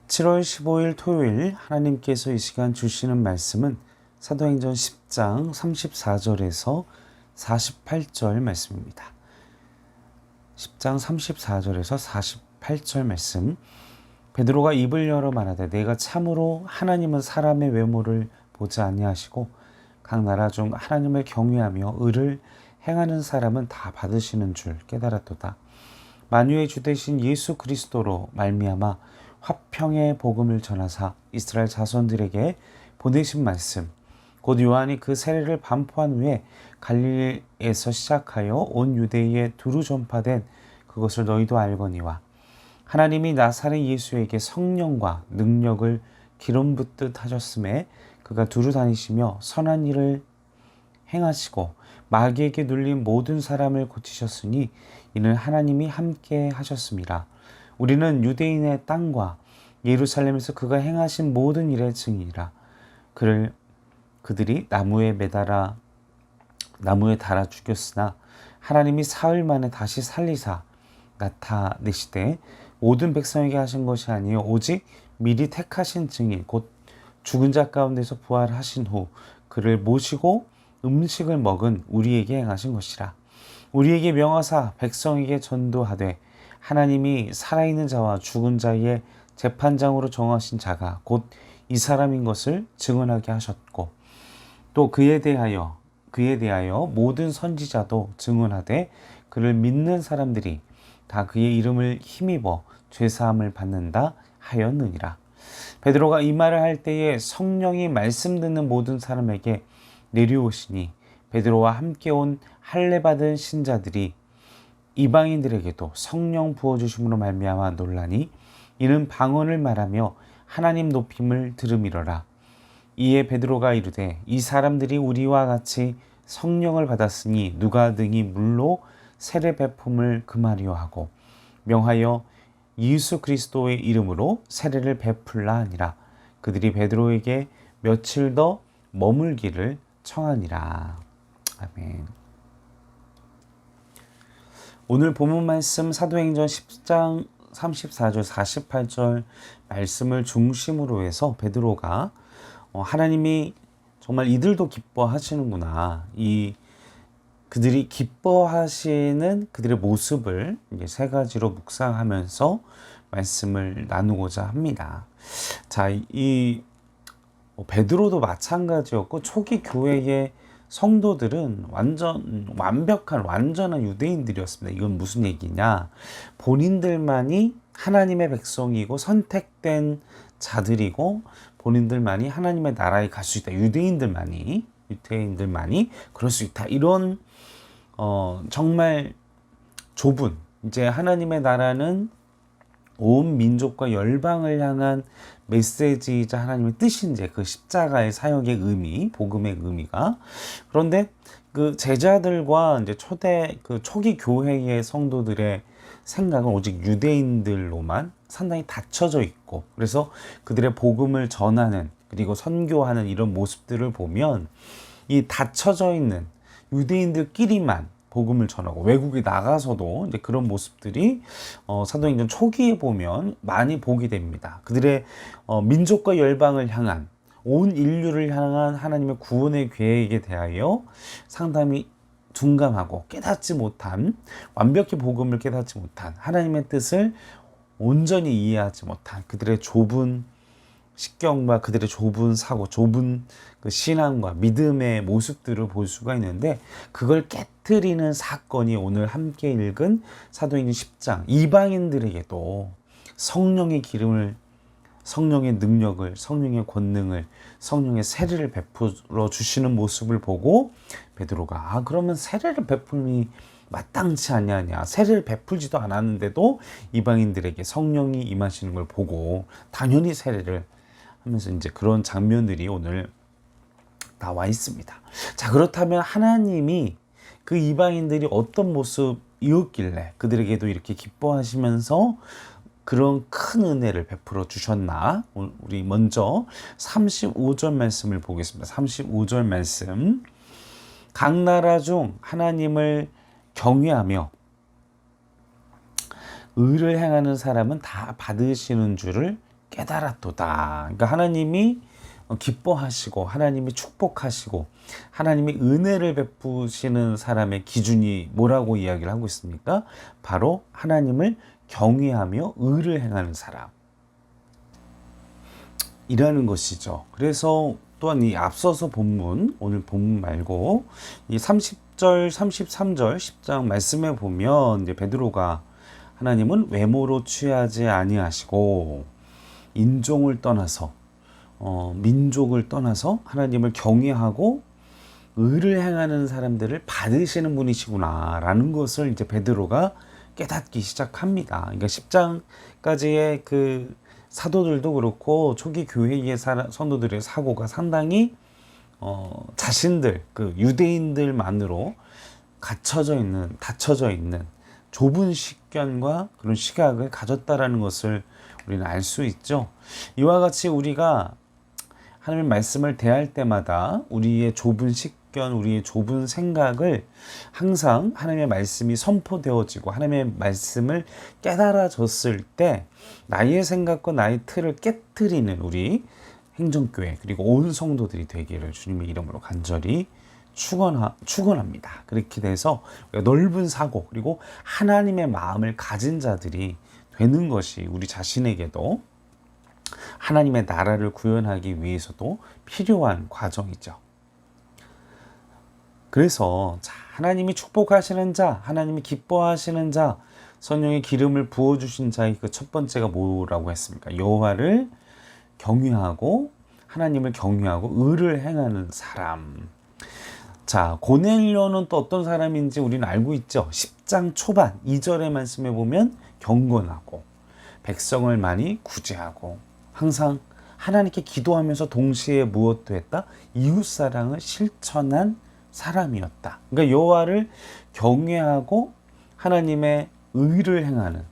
7월 15일 토요일 하나님께서 이 시간 주시는 말씀은 사도행전 10장 34절에서 48절 말씀입니다. 10장 34절에서 48절 말씀. 베드로가 입을 열어 말하되 내가 참으로 하나님은 사람의 외모를 보지 아니하시고 각 나라 중 하나님을 경외하며 의를 행하는 사람은 다 받으시는 줄 깨달았도다. 만유의 주 되신 예수 그리스도로 말미암아 화평의 복음을 전하사 이스라엘 자손들에게 보내신 말씀, 곧 요한이 그 세례를 반포한 후에 갈릴리에서 시작하여 온 유대에 두루 전파된 그것을 너희도 알거니와 하나님이 나사렛 예수에게 성령과 능력을 기름 붓듯 하셨음에 그가 두루 다니시며 선한 일을 행하시고 마귀에게 눌린 모든 사람을 고치셨으니 이는 하나님이 함께 하셨습니다. 우리는 유대인의 땅과 예루살렘에서 그가 행하신 모든 일의 증인이라. 그들이 나무에 달아 죽였으나 하나님이 사흘 만에 다시 살리사 나타내시되 모든 백성에게 하신 것이 아니요 오직 미리 택하신 증인 곧 죽은 자 가운데서 부활하신 후 그를 모시고 음식을 먹은 우리에게 행하신 것이라. 우리에게 명하사 백성에게 전도하되 하나님이 살아있는 자와 죽은 자의 재판장으로 정하신 자가 곧 이 사람인 것을 증언하게 하셨고 또 그에 대하여 모든 선지자도 증언하되 그를 믿는 사람들이 다 그의 이름을 힘입어 죄사함을 받는다 하였느니라. 베드로가 이 말을 할 때에 성령이 말씀 듣는 모든 사람에게 내려오시니 베드로와 함께 온 할례 받은 신자들이 이방인들에게도 성령 부어주심으로 말미암아 놀라니 이는 방언을 말하며 하나님 높임을 들음이러라. 이에 베드로가 이르되 이 사람들이 우리와 같이 성령을 받았으니 누가 등이 물로 세례 베품을 금하려 하고 명하여 예수 그리스도의 이름으로 세례를 베풀라 하니라. 그들이 베드로에게 며칠 더 머물기를 청하니라. 아멘. 오늘 본문 말씀 사도행전 10장 34절 48절 말씀을 중심으로 해서 베드로가 하나님이 정말 이들도 기뻐하시는구나, 그들이 기뻐하시는 그들의 모습을 이제 세 가지로 묵상하면서 말씀을 나누고자 합니다. 자, 이 베드로도 마찬가지였고 초기 교회의 성도들은 완전한 유대인들이었습니다. 이건 무슨 얘기냐? 본인들만이 하나님의 백성이고 선택된 자들이고 본인들만이 하나님의 나라에 갈 수 있다. 유대인들만이 그럴 수 있다. 이런 정말 좁은, 이제 하나님의 나라는 온 민족과 열방을 향한 메시지이자 하나님의 뜻인지 그 십자가의 사역의 의미, 복음의 의미가. 그런데 그 제자들과 이제 초기 교회의 성도들의 생각은 오직 유대인들로만 상당히 닫혀져 있고, 그래서 그들의 복음을 전하는 그리고 선교하는 이런 모습들을 보면 이 닫혀져 있는 유대인들끼리만 복음을 전하고 외국에 나가서도 이제 그런 모습들이 사도행전 초기에 보면 많이 보게 됩니다. 그들의 민족과 열방을 향한, 온 인류를 향한 하나님의 구원의 계획에 대하여 상당히 둔감하고 완벽히 복음을 깨닫지 못한, 하나님의 뜻을 온전히 이해하지 못한 그들의 좁은 식경과 그들의 좁은 사고, 좁은 그 신앙과 믿음의 모습들을 볼 수가 있는데, 그걸 깨트리는 사건이 오늘 함께 읽은 사도행전 10장, 이방인들에게도 성령의 기름을, 성령의 능력을, 성령의 권능을, 성령의 세례를 베풀어 주시는 모습을 보고 베드로가 그러면 세례를 베풀니 마땅치 않냐냐, 세례를 베풀지도 않았는데도 이방인들에게 성령이 임하시는 걸 보고 당연히 세례를 하면서 이제 그런 장면들이 오늘 나와 있습니다. 자, 그렇다면 하나님이 그 이방인들이 어떤 모습이었길래 그들에게도 이렇게 기뻐하시면서 그런 큰 은혜를 베풀어 주셨나? 우리 먼저 35절 말씀을 보겠습니다. 35절 말씀. 각 나라 중 하나님을 경외하며 의를 행하는 사람은 다 받으시는 줄을 깨달았도다. 그러니까 하나님이 기뻐하시고 하나님이 축복하시고 하나님이 은혜를 베푸시는 사람의 기준이 뭐라고 이야기를 하고 있습니까? 바로 하나님을 경외하며 의를 행하는 사람 이라는 것이죠. 그래서 또한 이 앞서서 본문, 오늘 본문 말고 이 30절, 33절 10장 말씀에 보면 이제 베드로가 하나님은 외모로 취하지 아니하시고 인종을 떠나서 민족을 떠나서 하나님을 경외하고 의를 행하는 사람들을 받으시는 분이시구나라는 것을 이제 베드로가 깨닫기 시작합니다. 그러니까 10장까지의 그 사도들도 그렇고 초기 교회의 성도들의 사고가 상당히 자신들 그 유대인들만으로 닫혀져 있는 좁은 식견과 그런 시각을 가졌다라는 것을 우리는 알 수 있죠. 이와 같이 우리가 하나님의 말씀을 대할 때마다 우리의 좁은 식견, 우리의 좁은 생각을 항상 하나님의 말씀이 선포되어지고 하나님의 말씀을 깨달아졌을 때 나의 생각과 나의 틀을 깨트리는 우리 행정교회 그리고 온 성도들이 되기를 주님의 이름으로 간절히 축원합니다. 그렇게 돼서 넓은 사고 그리고 하나님의 마음을 가진 자들이 되는 것이 우리 자신에게도 하나님의 나라를 구현하기 위해서도 필요한 과정이죠. 그래서 하나님이 축복하시는 자, 하나님이 기뻐하시는 자, 성령의 기름을 부어주신 자의 그 첫 번째가 뭐라고 했습니까? 여호와를 경외하고 하나님을 경외하고 의를 행하는 사람. 자, 고넬료는 또 어떤 사람인지 우리는 알고 있죠. 10장 초반 2절의 말씀에 보면 경건하고 백성을 많이 구제하고 항상 하나님께 기도하면서 동시에 무엇도 했다? 이웃사랑을 실천한 사람이었다. 그러니까 여호와를 경외하고 하나님의 의를 행하는,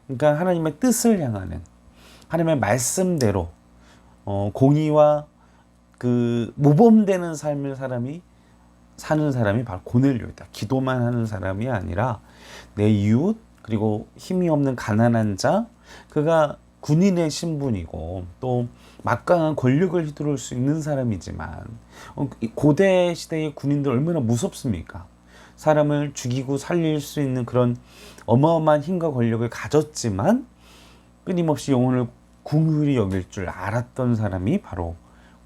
그러니까 하나님의 뜻을 향하는, 하나님의 말씀대로 공의와 그 모범되는 삶을 사는 사람이 바로 고넬료이다. 기도만 하는 사람이 아니라 내 이웃 그리고 힘이 없는 가난한 자, 그가 군인의 신분이고 또 막강한 권력을 휘두를 수 있는 사람이지만 고대 시대의 군인들 얼마나 무섭습니까? 사람을 죽이고 살릴 수 있는 그런 어마어마한 힘과 권력을 가졌지만 끊임없이 영혼을 긍휼히 여길 줄 알았던 사람이 바로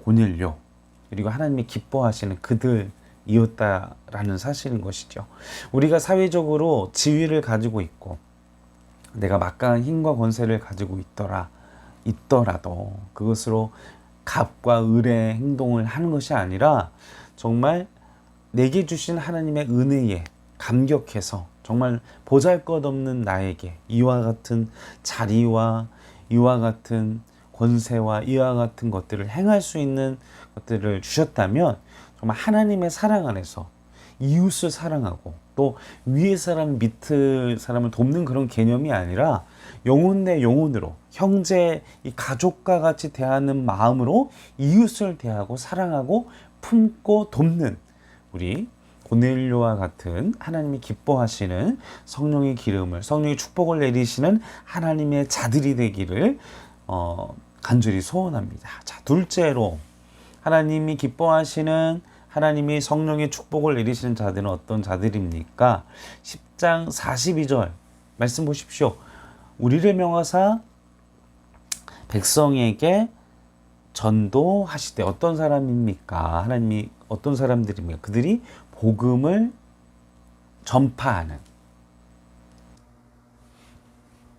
고넬료 그리고 하나님이 기뻐하시는 그들이었다라는 사실인 것이죠. 우리가 사회적으로 지위를 가지고 있고 내가 막강한 힘과 권세를 가지고 있더라도 그것으로 갑과 을의 행동을 하는 것이 아니라 정말 내게 주신 하나님의 은혜에 감격해서 정말 보잘것없는 나에게 이와 같은 자리와 이와 같은 권세와 이와 같은 것들을 행할 수 있는 것들을 주셨다면 정말 하나님의 사랑 안에서 이웃을 사랑하고 또 위의 사람 밑의 사람을 돕는 그런 개념이 아니라 영혼 내 영혼으로 형제 이 가족과 같이 대하는 마음으로 이웃을 대하고 사랑하고 품고 돕는 우리 고넬료와 같은 하나님이 기뻐하시는 성령의 기름을 성령의 축복을 내리시는 하나님의 자들이 되기를 간절히 소원합니다. 자, 둘째로 하나님이 기뻐하시는 하나님이 성령의 축복을 내리시는 자들은 어떤 자들입니까? 10장 42절 말씀 보십시오. 우리를 명하사 백성에게 전도하시되 어떤 사람입니까? 하나님이 어떤 사람들입니까? 그들이 복음을 전파하는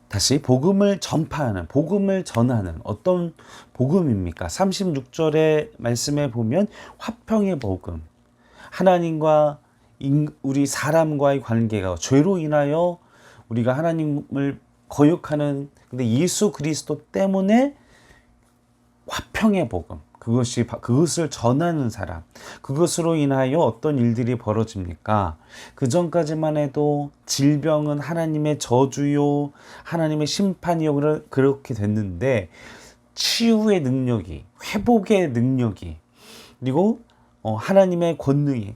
다시 복음을 전파하는 복음을 전하는 어떤 복음입니까? 36절의 말씀에 보면 화평의 복음 하나님과 우리 사람과의 관계가 죄로 인하여 우리가 하나님을 거역하는 근데 예수 그리스도 때문에 화평의 복음 그것을 전하는 사람 그것으로 인하여 어떤 일들이 벌어집니까? 그 전까지만 해도 질병은 하나님의 저주요 하나님의 심판이요 그렇게 됐는데 치유의 능력이 회복의 능력이 그리고 하나님의 권능이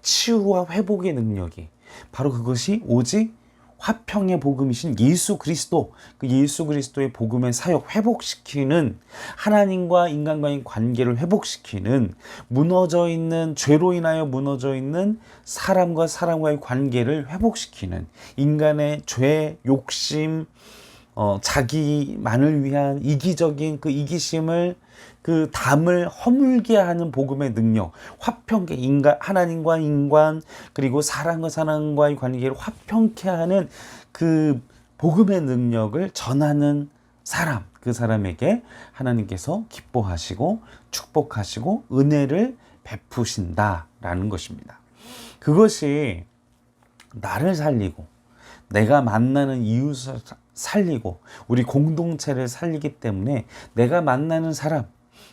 치유와 회복의 능력이 바로 그것이 오직 화평의 복음이신 예수 그리스도, 그 예수 그리스도의 복음의 사역 회복시키는, 하나님과 인간과의 관계를 회복시키는, 무너져 있는, 죄로 인하여 무너져 있는 사람과 사람과의 관계를 회복시키는, 인간의 죄, 욕심, 자기만을 위한 이기적인 그 이기심을, 그 담을 허물게 하는 복음의 능력, 화평케, 하나님과 인간, 그리고 사람과 사람과의 관계를 화평케 하는 그 복음의 능력을 전하는 사람, 그 사람에게 하나님께서 기뻐하시고 축복하시고 은혜를 베푸신다라는 것입니다. 그것이 나를 살리고 내가 만나는 이웃을 살리고 우리 공동체를 살리기 때문에, 내가 만나는 사람,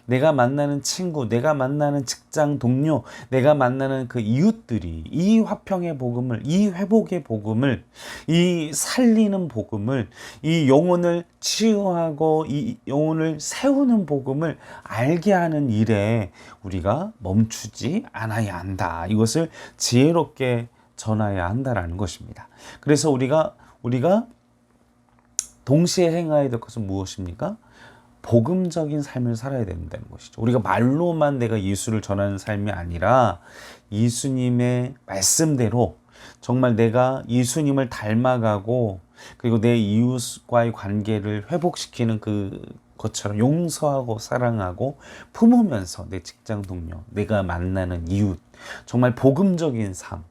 내가 만나는 친구, 내가 만나는 직장 동료, 내가 만나는 그 이웃들이 이 화평의 복음을, 이 회복의 복음을, 이 살리는 복음을, 이 영혼을 치유하고 이 영혼을 세우는 복음을 알게 하는 일에 우리가 멈추지 않아야 한다. 이것을 지혜롭게 전해야 한다라는 것입니다. 그래서 우리가 동시에 행해야 될 것은 무엇입니까? 복음적인 삶을 살아야 된다는 것이죠. 우리가 말로만 내가 예수를 전하는 삶이 아니라 예수님의 말씀대로 정말 내가 예수님을 닮아가고, 그리고 내 이웃과의 관계를 회복시키는 것처럼 용서하고 사랑하고 품으면서 내 직장 동료, 내가 만나는 이웃, 정말 복음적인 삶,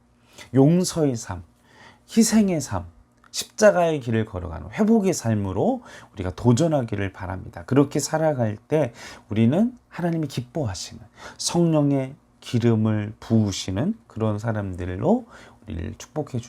용서의 삶, 희생의 삶, 십자가의 길을 걸어가는 회복의 삶으로 우리가 도전하기를 바랍니다. 그렇게 살아갈 때 우리는 하나님이 기뻐하시는, 성령의 기름을 부으시는 그런 사람들로 우리를 축복해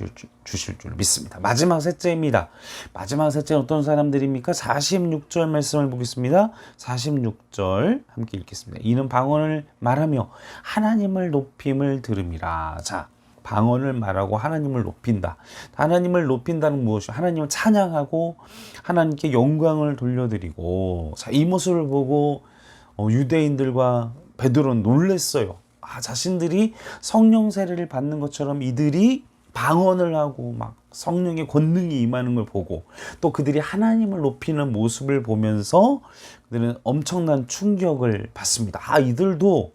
주실 줄 믿습니다. 마지막 셋째입니다. 마지막 셋째는 어떤 사람들입니까? 46절 말씀을 보겠습니다. 46절 함께 읽겠습니다. 이는 방언을 말하며 하나님을 높임을 들음이라. 자, 방언을 말하고 하나님을 높인다. 하나님을 높인다는 무엇이요? 하나님을 찬양하고 하나님께 영광을 돌려드리고. 자, 이 모습을 보고 유대인들과 베드로는 놀랐어요. 자신들이 성령 세례를 받는 것처럼 이들이 방언을 하고 막 성령의 권능이 임하는 걸 보고, 또 그들이 하나님을 높이는 모습을 보면서 그들은 엄청난 충격을 받습니다. 이들도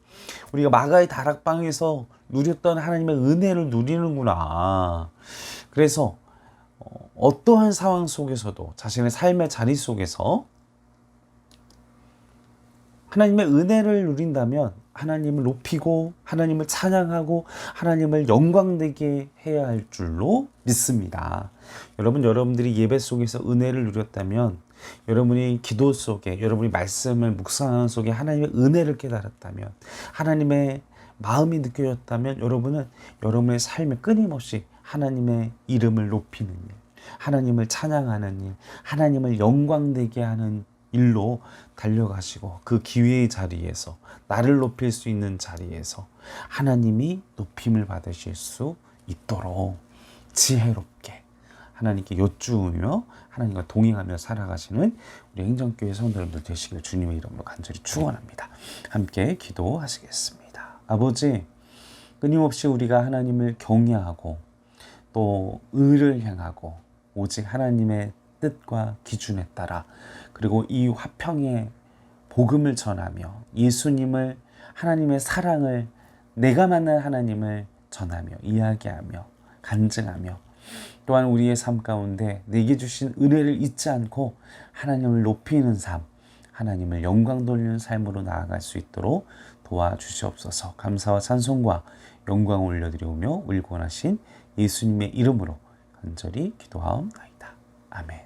우리가 마가의 다락방에서 누렸던 하나님의 은혜를 누리는구나. 그래서 어떠한 상황 속에서도 자신의 삶의 자리 속에서 하나님의 은혜를 누린다면 하나님을 높이고 하나님을 찬양하고 하나님을 영광되게 해야 할 줄로 믿습니다. 여러분들이 예배 속에서 은혜를 누렸다면, 여러분이 기도 속에, 여러분이 말씀을 묵상하는 속에 하나님의 은혜를 깨달았다면, 하나님의 마음이 느껴졌다면, 여러분은 여러분의 삶에 끊임없이 하나님의 이름을 높이는 일, 하나님을 찬양하는 일, 하나님을 영광되게 하는 일로 달려가시고, 그 기회의 자리에서, 나를 높일 수 있는 자리에서 하나님이 높임을 받으실 수 있도록 지혜롭게 하나님께 여쭈으며 하나님과 동행하며 살아가시는 우리 행정교회 성도님들 되시길 주님의 이름으로 간절히 축원합니다. 함께 기도하시겠습니다. 아버지, 끊임없이 우리가 하나님을 경외하고 또 의를 행하고 오직 하나님의 뜻과 기준에 따라, 그리고 이 화평의 복음을 전하며 예수님을, 하나님의 사랑을, 내가 만난 하나님을 전하며 이야기하며 간증하며, 또한 우리의 삶 가운데 내게 주신 은혜를 잊지 않고 하나님을 높이는 삶, 하나님을 영광 돌리는 삶으로 나아갈 수 있도록 도와주시옵소서. 감사와 찬송과 영광을 올려드리오며 울고 나신 예수님의 이름으로 간절히 기도하옵나이다. 아멘.